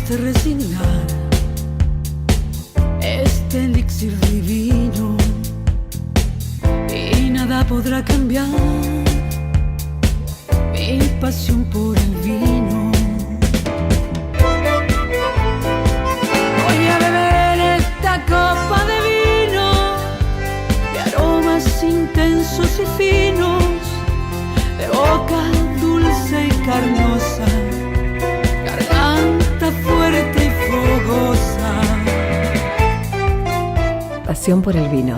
hiciste resignar este elixir divino y nada podrá cambiar mi pasión por el vino. Voy a beber esta copa de vino de aromas intensos y finos, de boca dulce y carnosa, garganta fuerte y fogosa. Pasión por el vino,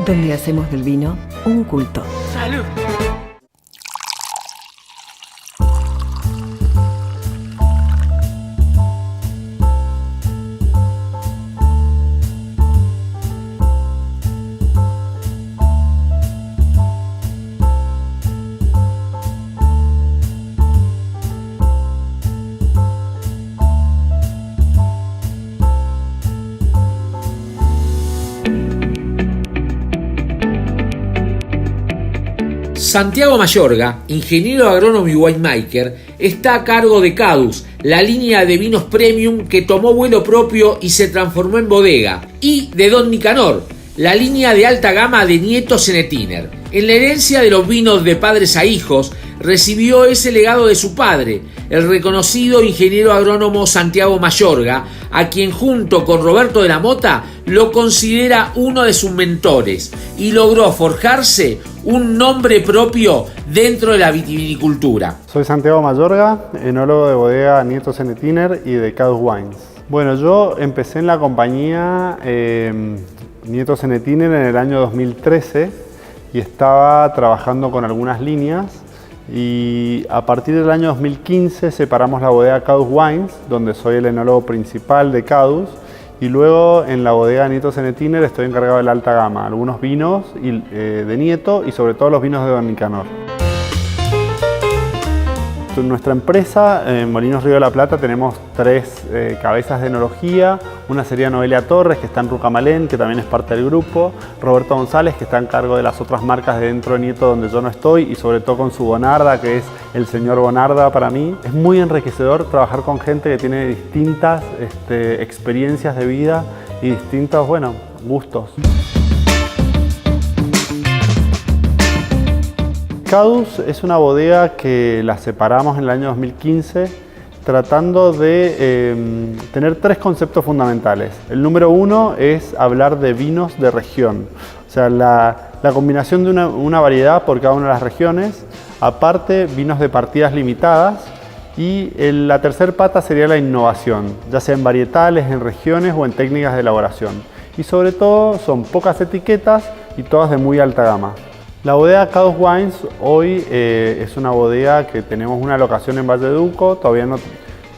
donde hacemos del vino un culto. ¡Salud! Santiago Mayorga, ingeniero agrónomo y winemaker, está a cargo de Cadus, la línea de vinos premium que tomó vuelo propio y se transformó en bodega, y de Don Nicanor, la línea de alta gama de Nieto Zenetiner. En la herencia de los vinos de padres a hijos, recibió ese legado de su padre, el reconocido ingeniero agrónomo Santiago Mayorga, a quien junto con Roberto de la Mota lo considera uno de sus mentores y logró forjarse un nombre propio dentro de la vitivinicultura. Soy Santiago Mayorga, enólogo de bodega Nieto Zenetiner y de Cadus Wines. Bueno, yo empecé en la compañía Nieto Zenetiner en el año 2013 y estaba trabajando con algunas líneas, y a partir del año 2015 separamos la bodega Cadus Wines, donde soy el enólogo principal de Cadus, y luego en la bodega Nieto Zenetiner estoy encargado de la alta gama, algunos vinos de Nieto y sobre todo los vinos de Don Nicanor. En nuestra empresa, en Molinos Río de la Plata, tenemos tres cabezas de enología. Una sería Noelia Torres, que está en Rucamalén, que también es parte del grupo. Roberto González, que está en cargo de las otras marcas de dentro de Nieto, donde yo no estoy, y sobre todo con su Bonarda, que es el señor Bonarda para mí. Es muy enriquecedor trabajar con gente que tiene distintas experiencias de vida y distintos, gustos. Cadus es una bodega que la separamos en el año 2015 tratando de tener tres conceptos fundamentales. El número uno es hablar de vinos de región, o sea, la combinación de una variedad por cada una de las regiones, aparte vinos de partidas limitadas, y la tercer pata sería la innovación, ya sea en varietales, en regiones o en técnicas de elaboración. Y sobre todo son pocas etiquetas y todas de muy alta gama. La bodega Cadus Wines hoy es una bodega que tenemos una locación en Valleduco, todavía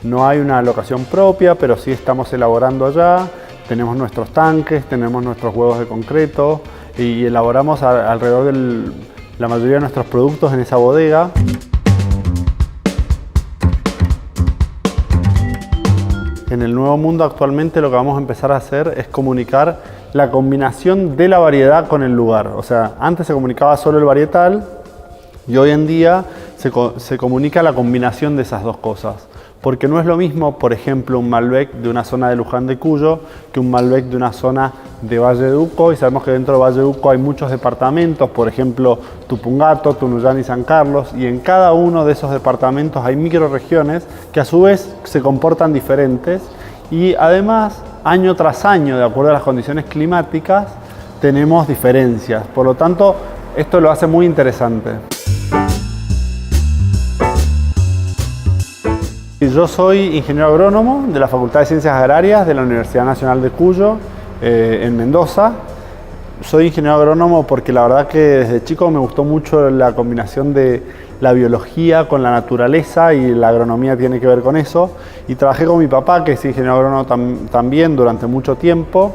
no hay una locación propia, pero sí estamos elaborando allá. Tenemos nuestros tanques, tenemos nuestros huevos de concreto y elaboramos alrededor de la mayoría de nuestros productos en esa bodega. En el nuevo mundo actualmente lo que vamos a empezar a hacer es comunicar la combinación de la variedad con el lugar. O sea, antes se comunicaba solo el varietal y hoy en día se comunica la combinación de esas dos cosas. Porque no es lo mismo, por ejemplo, un Malbec de una zona de Luján de Cuyo que un Malbec de una zona de Valleduco, y sabemos que dentro de Valleduco hay muchos departamentos, por ejemplo, Tupungato, Tunuyán y San Carlos, y en cada uno de esos departamentos hay microrregiones que a su vez se comportan diferentes, y además, año tras año, de acuerdo a las condiciones climáticas, tenemos diferencias. Por lo tanto, esto lo hace muy interesante. Yo soy ingeniero agrónomo de la Facultad de Ciencias Agrarias de la Universidad Nacional de Cuyo, en Mendoza. Soy ingeniero agrónomo porque la verdad que desde chico me gustó mucho la combinación de la biología con la naturaleza, y la agronomía tiene que ver con eso. Y trabajé con mi papá, que es ingeniero agrónomo también, durante mucho tiempo.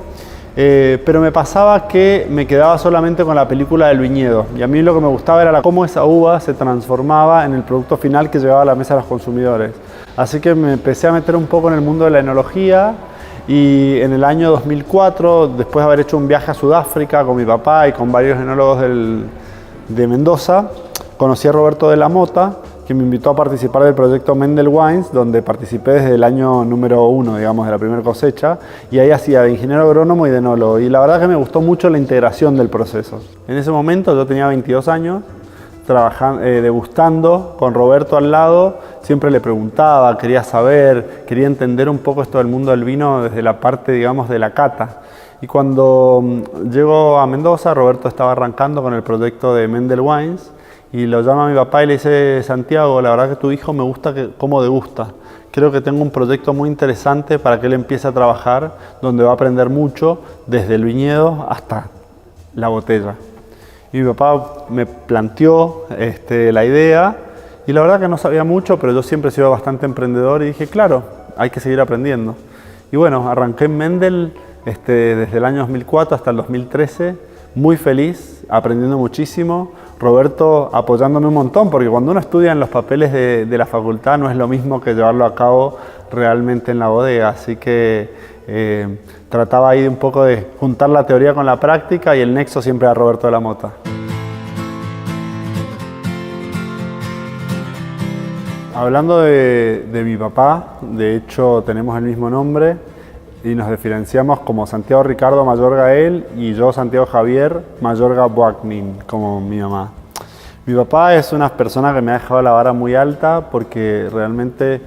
Pero me pasaba que me quedaba solamente con la película del viñedo, y a mí lo que me gustaba era cómo esa uva se transformaba en el producto final que llevaba a la mesa de los consumidores. Así que me empecé a meter un poco en el mundo de la enología, y en el año 2004, después de haber hecho un viaje a Sudáfrica con mi papá y con varios enólogos de Mendoza, conocí a Roberto de la Mota, que me invitó a participar del proyecto Mendel Wines, donde participé desde el año número 1, digamos, de la primera cosecha, y ahí hacía de ingeniero agrónomo y de enólogo, y la verdad que me gustó mucho la integración del proceso. En ese momento yo tenía 22 años, trabajando, degustando con Roberto al lado, siempre le preguntaba, quería saber, quería entender un poco esto del mundo del vino desde la parte, digamos, de la cata. Y cuando llego a Mendoza, Roberto estaba arrancando con el proyecto de Mendel Wines y lo llama a mi papá y le dice: Santiago, la verdad que tu hijo me gusta cómo degusta. Creo que tengo un proyecto muy interesante para que él empiece a trabajar, donde va a aprender mucho desde el viñedo hasta la botella. Y mi papá me planteó la idea y la verdad que no sabía mucho, pero yo siempre he sido bastante emprendedor y dije, claro, hay que seguir aprendiendo. Y bueno, arranqué en Mendel desde el año 2004 hasta el 2013, muy feliz, aprendiendo muchísimo. Roberto apoyándome un montón, porque cuando uno estudia en los papeles de la facultad no es lo mismo que llevarlo a cabo realmente en la bodega. Así que trataba ahí un poco de juntar la teoría con la práctica y el nexo siempre a Roberto de la Mota. Hablando de mi papá, de hecho tenemos el mismo nombre y nos diferenciamos como Santiago Ricardo Mayorga él y yo Santiago Javier Mayorga Boacnin, como mi mamá. Mi papá es una persona que me ha dejado la vara muy alta porque realmente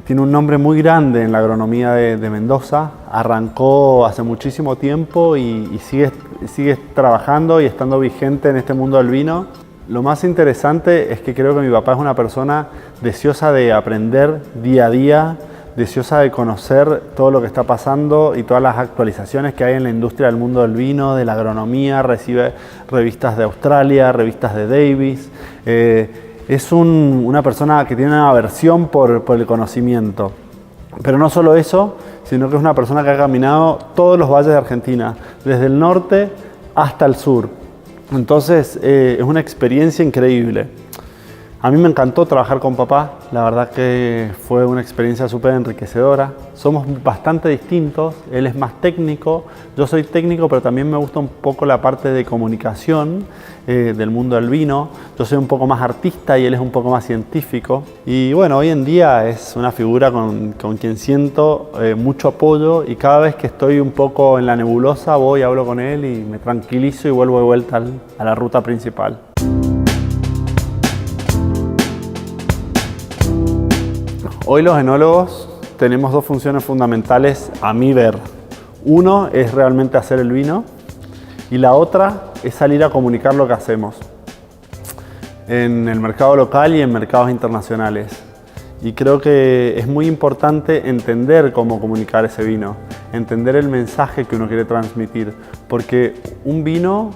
tiene un nombre muy grande en la agronomía de Mendoza. Arrancó hace muchísimo tiempo y sigue trabajando y estando vigente en este mundo del vino. Lo más interesante es que creo que mi papá es una persona deseosa de aprender día a día, deseosa de conocer todo lo que está pasando y todas las actualizaciones que hay en la industria del mundo del vino, de la agronomía. Recibe revistas de Australia, revistas de Davis. Es una persona que tiene una aversión por el conocimiento. Pero no solo eso, sino que es una persona que ha caminado todos los valles de Argentina, desde el norte hasta el sur. Entonces es una experiencia increíble. A mí me encantó trabajar con papá, la verdad que fue una experiencia súper enriquecedora. Somos bastante distintos, él es más técnico, yo soy técnico, pero también me gusta un poco la parte de comunicación del mundo del vino. Yo soy un poco más artista y él es un poco más científico. Y bueno, hoy en día es una figura con quien siento mucho apoyo y cada vez que estoy un poco en la nebulosa voy, hablo con él y me tranquilizo y vuelvo de vuelta a la ruta principal. Hoy los enólogos tenemos dos funciones fundamentales a mi ver. Uno es realmente hacer el vino y la otra es salir a comunicar lo que hacemos en el mercado local y en mercados internacionales. Y creo que es muy importante entender cómo comunicar ese vino, entender el mensaje que uno quiere transmitir, porque un vino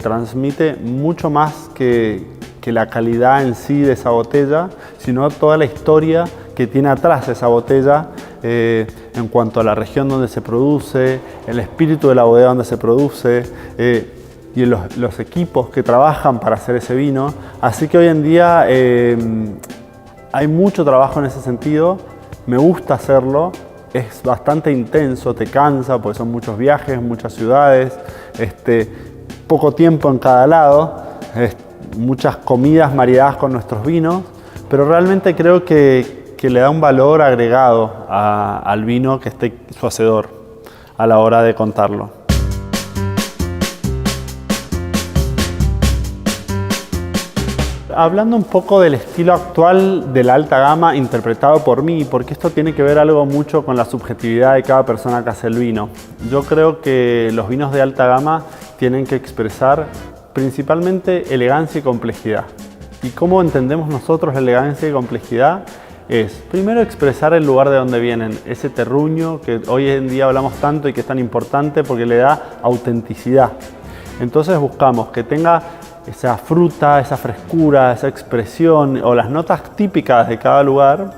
transmite mucho más que la calidad en sí de esa botella, sino toda la historia que tiene atrás esa botella en cuanto a la región donde se produce, el espíritu de la bodega donde se produce y los equipos que trabajan para hacer ese vino. Así que hoy en día hay mucho trabajo en ese sentido, me gusta hacerlo, es bastante intenso, te cansa porque son muchos viajes, muchas ciudades, poco tiempo en cada lado. Muchas comidas maridadas con nuestros vinos, pero realmente creo que le da un valor agregado al vino que esté su hacedor a la hora de contarlo. Hablando un poco del estilo actual de la alta gama interpretado por mí, porque esto tiene que ver algo mucho con la subjetividad de cada persona que hace el vino. Yo creo que los vinos de alta gama tienen que expresar principalmente elegancia y complejidad. ¿Y cómo entendemos nosotros la elegancia y complejidad? Es primero expresar el lugar de donde vienen, ese terruño que hoy en día hablamos tanto y que es tan importante porque le da autenticidad. Entonces buscamos que tenga esa fruta, esa frescura, esa expresión o las notas típicas de cada lugar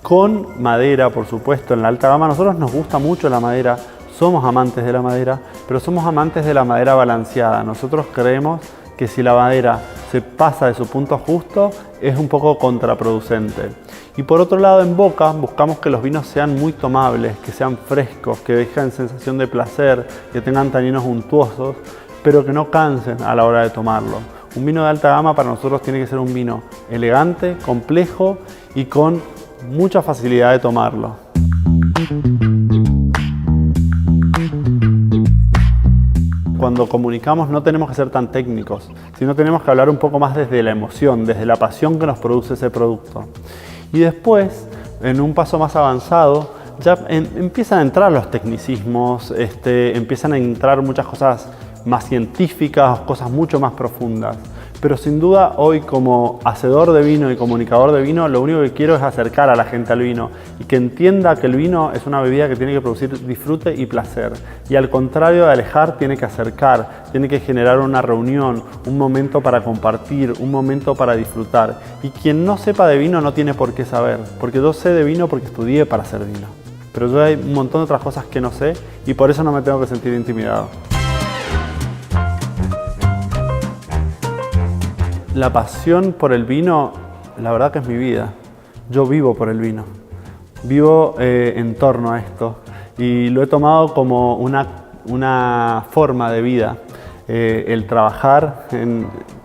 con madera, por supuesto. En la alta gama a nosotros nos gusta mucho la madera. Somos amantes de la madera, pero somos amantes de la madera balanceada. Nosotros creemos que si la madera se pasa de su punto justo, es un poco contraproducente. Y por otro lado, en boca, buscamos que los vinos sean muy tomables, que sean frescos, que dejen sensación de placer, que tengan taninos untuosos, pero que no cansen a la hora de tomarlo. Un vino de alta gama para nosotros tiene que ser un vino elegante, complejo y con mucha facilidad de tomarlo. Cuando comunicamos no tenemos que ser tan técnicos, sino tenemos que hablar un poco más desde la emoción, desde la pasión que nos produce ese producto. Y después, en un paso más avanzado, ya empiezan a entrar los tecnicismos, empiezan a entrar muchas cosas más científicas, cosas mucho más profundas. Pero sin duda hoy, como hacedor de vino y comunicador de vino, lo único que quiero es acercar a la gente al vino y que entienda que el vino es una bebida que tiene que producir disfrute y placer. Y al contrario de alejar, tiene que acercar, tiene que generar una reunión, un momento para compartir, un momento para disfrutar. Y quien no sepa de vino no tiene por qué saber, porque yo sé de vino porque estudié para hacer vino. Pero yo hay un montón de otras cosas que no sé y por eso no me tengo que sentir intimidado. La pasión por el vino, la verdad que es mi vida. Yo vivo por el vino. Vivo en torno a esto y lo he tomado como una forma de vida. El trabajar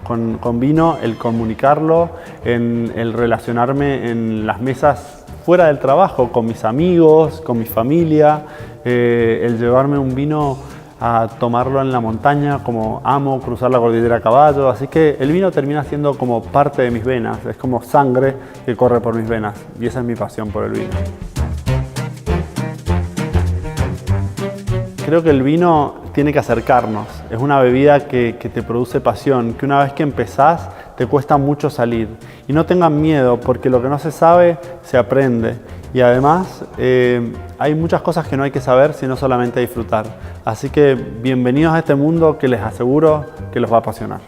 con vino, el comunicarlo, el relacionarme en las mesas fuera del trabajo, con mis amigos, con mi familia, el llevarme un vino a tomarlo en la montaña, como amo cruzar la cordillera a caballo, así que el vino termina siendo como parte de mis venas, es como sangre que corre por mis venas y esa es mi pasión por el vino. Creo que el vino tiene que acercarnos, es una bebida que te produce pasión, que una vez que empezás te cuesta mucho salir. Y no tengan miedo, porque lo que no se sabe se aprende. Y además hay muchas cosas que no hay que saber, sino solamente disfrutar. Así que bienvenidos a este mundo que les aseguro que los va a apasionar.